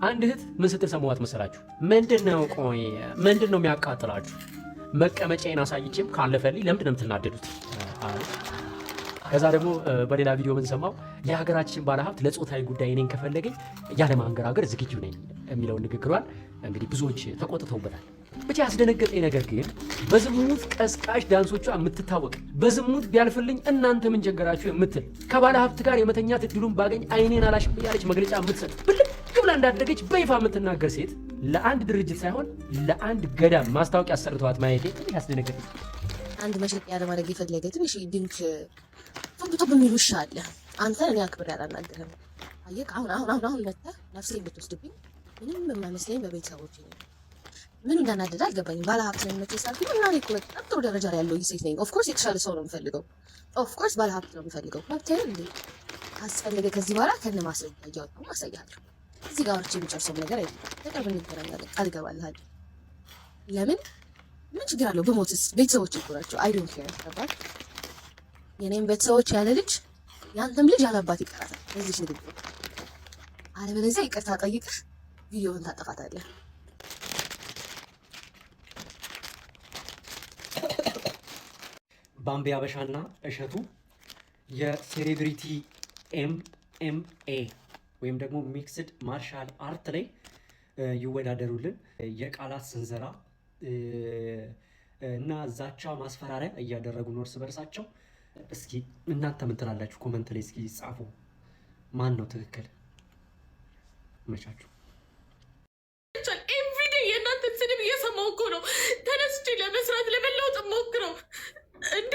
አንድ እህት ምን ስትል ሰማዋት መሰላችሁ? ምንድነው ቆይ ምንድነው የሚያቃጥላችሁ? መቀመጫዬን አሳይቼም ካለፈልኝ ለምንድነው የምትናደዱት? ከዛ ደግሞ በሌላ ቪዲዮ ምን ሰማው? የሀገራችን ባለሀብት ለጾታዊ ጉዳይ እኔን ከፈለገኝ ያለ ማንገራገር ዝግጁ ነኝ የሚለው ንግግሯን እንግዲህ ብዙዎች ተቆጥተውበታል። ብቻ ያስደነገጠኝ ነገር ግን በዝሙት ቀስቃሽ ዳንሶቿ የምትታወቅ በዝሙት ቢያልፍልኝ እናንተ ምን ቸገራችሁ የምትል ከባለ ሀብት ጋር የመተኛት እድሉን ባገኝ አይኔን አላሽም እያለች መግለጫ የምትሰጥ ብልቅ ብላ እንዳደገች በይፋ የምትናገር ሴት ለአንድ ድርጅት ሳይሆን ለአንድ ገዳም ማስታወቂያ አሰርተዋት ማየቴ ያስደነገጠኝ። አንድ መሸጥ ያለማድረግ የፈለገ ትንሽ ድንክ ቶብ የሚል ውሻ አለ። አንተ እኔ አክብሬ አላናግርህም። አየህ አሁን መጥተህ ነፍሴን ብትወስድብኝ ምንም የማይመስለኝ በቤተሰቦች ነው። ምን እንዳናደደ አልገባኝም። ባለሀብት ነኝ መቼ ሳልኩኝ እና እኔ እኮ በጣም ጥሩ ደረጃ ላይ ያለው ሴት ነኝ። ኦፍኮርስ የተሻለ ሰው ነው የምፈልገው። ኦፍኮርስ ባለሀብት ነው የምፈልገው። መብቴ እንዴ ካስፈለገ ከዚህ በኋላ ከነ ማስረጃ እያወጣሁ አሳያለሁ። እዚህ ጋር ወርቼ የሚጨርሰው ነገር አይደለም። በቅርብ እንገናኛለን፣ ቃል እገባልሃለሁ። ለምን ምን ችግር አለው በሞትስ? ቤተሰቦች እኮ ናቸው። አይ ዶንት ኬር ገባህ? የኔም ቤተሰቦች ያለ ልጅ ያንተም ልጅ ያለ አባት ይቀራታል በዚህ ንግግር። አለበለዚያ ይቅርታ ጠይቀህ ቪዲዮውን ታጠፋታለህ። ባምቢ አበሻና እሸቱ የሴሌብሪቲ ኤምኤምኤ ወይም ደግሞ ሚክስድ ማርሻል አርት ላይ ይወዳደሩልን። የቃላት ስንዘራ እና ዛቻ ማስፈራሪያ እያደረጉ ነው እርስ በርሳቸው። እስኪ እናንተ ምን ትላላችሁ? ኮመንት ላይ እስኪ ጻፉ። ማን ነው ትክክል? መቻችሁ ኤቭሪዴ የእናንተን ስድብ እየሰማሁ እኮ ነው ተነስቼ ለመስራት ለመለወጥ ሞክረው እንዴ።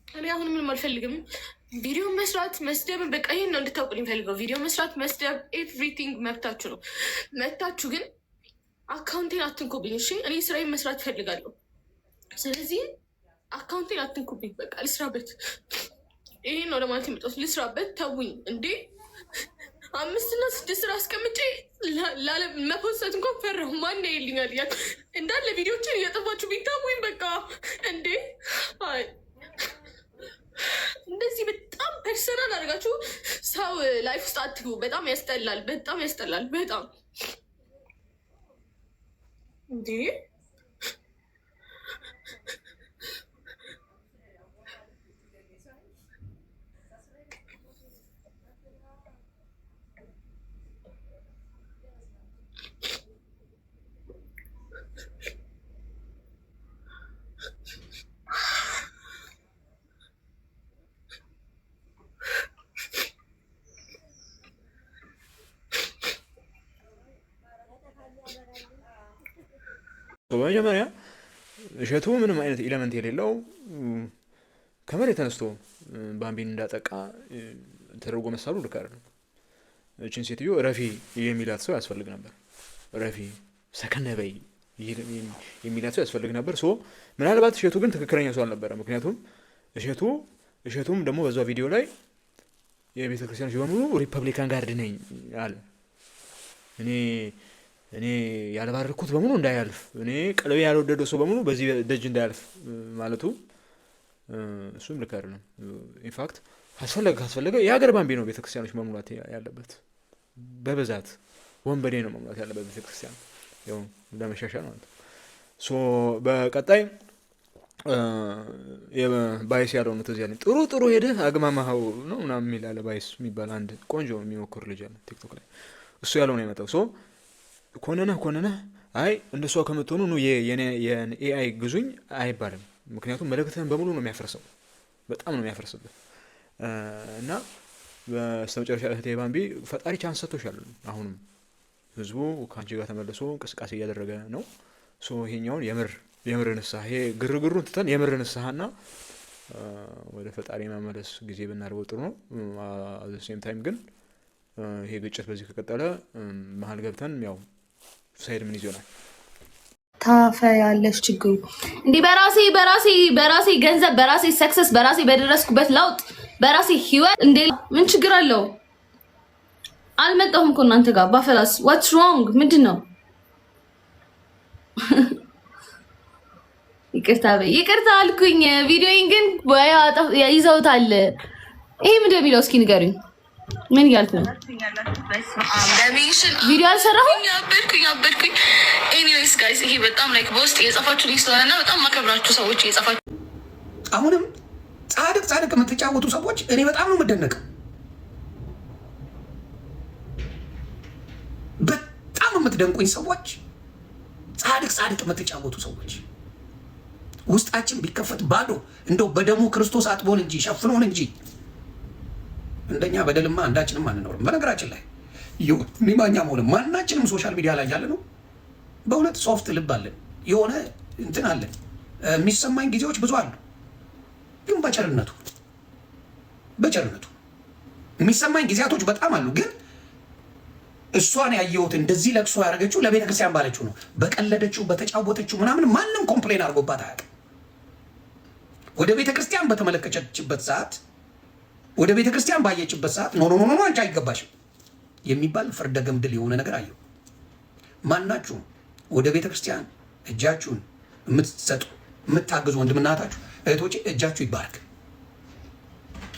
እኔ አሁን ምንም አልፈልግም። ቪዲዮ መስራት መስደብ፣ በቃ ይሄን ነው እንድታውቁልኝ ፈልገው። ቪዲዮ መስራት መስደብ፣ ኤቭሪቲንግ መብታችሁ ነው። መብታችሁ ግን አካውንቴን አትንኩብኝ። እሺ እኔ ስራዬን መስራት እፈልጋለሁ። ስለዚህ አካውንቴን አትንኩብኝ። በቃ ልስራበት። ይሄን ነው ለማለት የመጣሁት። ልስራበት። ተውኝ እንዴ 5 እና 6 ስራ አስቀምጬ መፖሰት እንኳን ፈራሁ። ማን ያይልኛል እያልኩ እንዳለ ቪዲዮችን እያጠፋችሁ ቢታሙኝ በቃ እንዴ። አይ እንደዚህ በጣም ፐርሰናል አድርጋችሁ ሰው ላይፍ ውስጥ አትግቡ። በጣም ያስጠላል። በጣም ያስጠላል። በጣም እንዴ በመጀመሪያ እሸቱ ምንም አይነት ኤሌመንት የሌለው ከመሬት ተነስቶ ባምቢን እንዳጠቃ ተደርጎ መሳሉ ልክ አይደለም። እችን ሴትዮ ረፊ የሚላት ሰው ያስፈልግ ነበር። ረፊ ሰከነ በይ የሚላት ሰው ያስፈልግ ነበር። ሶ ምናልባት እሸቱ ግን ትክክለኛ ሰው አልነበረ። ምክንያቱም እሸቱም ደግሞ በዛው ቪዲዮ ላይ የቤተ ክርስቲያኖች በሙሉ ሪፐብሊካን ጋርድ ነኝ አለ። እኔ ያልባረኩት በሙሉ እንዳያልፍ፣ እኔ ቀለቤ ያልወደደው ሰው በሙሉ በዚህ ደጅ እንዳያልፍ ማለቱ እሱም ልክ አይደለም። ኢንፋክት ካስፈለገ የሀገር ባምቢ ነው ቤተክርስቲያኖች መሙላት ያለበት። በብዛት ወንበዴ ነው መሙላት ያለበት ቤተክርስቲያን፣ ያው ለመሻሻል ማለት ነው። ሶ በቀጣይ ባይስ ያለው ነው ተዚያ ጥሩ ሄደህ አግማማው ነው ምናምን የሚል አለ። ባይስ የሚባል አንድ ቆንጆ የሚሞክር ልጅ አለ ቲክቶክ ላይ። እሱ ያለው ነው የመጣው። ሶ ኮነነህ አይ እንደሷ ከምትሆኑ ነው የኤአይ ግዙኝ አይባልም። ምክንያቱም መልእክትህን በሙሉ ነው የሚያፈርሰው፣ በጣም ነው የሚያፈርስብህ። እና በስተመጨረሻ እህቴ ባምቢ ፈጣሪ ቻንስ ሰጥቶሻል። አሁንም ህዝቡ ከአንቺ ጋር ተመልሶ እንቅስቃሴ እያደረገ ነው። ሶ ይሄኛውን የምር ንስሐ፣ ይሄ ግርግሩን ትተን የምር ንስሐና ወደ ፈጣሪ መመለስ ጊዜ ብናደርገው ጥሩ ነው። አት ሴም ታይም ግን ይሄ ግጭት በዚህ ከቀጠለ መሀል ገብተን ያው ሳይድ ምን ይዞናል። ታፈያለሽ ችግሩ እንዴ በራሴ ገንዘብ በራሴ ሰክሰስ በራሴ በደረስኩበት ለውጥ በራሴ ህይወት እንዴ ምን ችግር አለው? አልመጣሁም እኮ እናንተ ጋር ባፈላስ what's wrong ምንድነው? ይቅርታ አልኩኝ። ቪዲዮዬን ግን ይዘውታል። ይሄ ምንድን ነው የሚለው? እስኪ ንገሩኝ። ምን እያልኩ ነው? ቪዲዮ አልሰራሁም። አበድኩኝ። ኤኒዌይስ ጋይስ ይሄ በጣም ላይክ በውስጥ የጻፋችሁ ልጅ ስለሆነ በጣም ማከብራችሁ ሰዎች የጻፋችሁ አሁንም ጻድቅ የምትጫወቱ ሰዎች እኔ በጣም ነው የምደነቀው። በጣም የምትደንቁኝ ሰዎች ጻድቅ የምትጫወቱ ሰዎች ውስጣችን ቢከፈት ባዶ እንደው በደሙ ክርስቶስ አጥቦን እንጂ ሸፍኖን እንጂ እንደኛ በደልማ አንዳችንም አንኖርም። በነገራችን ላይ ሚማኛም ሆነ ማናችንም ሶሻል ሚዲያ ላይ ያለ ነው በእውነት ሶፍት ልብ አለን፣ የሆነ እንትን አለን። የሚሰማኝ ጊዜዎች ብዙ አሉ፣ ግን በቸርነቱ የሚሰማኝ ጊዜያቶች በጣም አሉ። ግን እሷን ያየሁት እንደዚህ ለቅሶ ያደረገችው ለቤተ ክርስቲያን ባለችው ነው። በቀለደችው በተጫወተችው ምናምን ማንም ኮምፕሌን አድርጎባት አያውቅም። ወደ ቤተ ክርስቲያን በተመለከተችበት ሰዓት፣ ወደ ቤተ ክርስቲያን ባየችበት ሰዓት ኖ አንቺ አይገባሽም የሚባል ፍርደ ገምድል የሆነ ነገር አየሁ። ማናችሁም ወደ ቤተ ክርስቲያን እጃችሁን የምትሰጡ የምታግዙ ወንድምናታችሁ እህቶቼ እጃችሁ ይባረክ።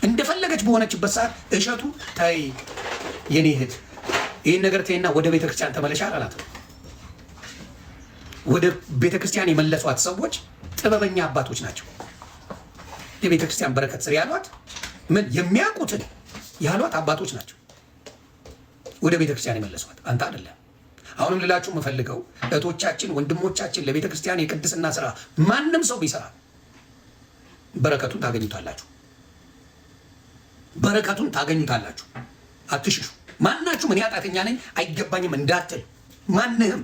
እንደፈለገች በሆነችበት ሰዓት እሸቱ ታይ የኔ እህት ይህን ነገር ተይና ወደ ቤተ ክርስቲያን ተመለሻል አላት። ወደ ቤተ ክርስቲያን የመለሷት ሰዎች ጥበበኛ አባቶች ናቸው። የቤተ ክርስቲያን በረከት ስር ያሏት ምን የሚያውቁትን ያሏት አባቶች ናቸው ወደ ቤተ ክርስቲያን የመለሷት፣ አንተ አይደለም። አሁንም ልላችሁ የምፈልገው እህቶቻችን፣ ወንድሞቻችን ለቤተ ክርስቲያን የቅድስና ስራ ማንም ሰው ቢሰራ በረከቱን ታገኙታላችሁ። አትሽሹ። ማናችሁም እኔ ኃጢአተኛ ነኝ አይገባኝም እንዳትል ማንህም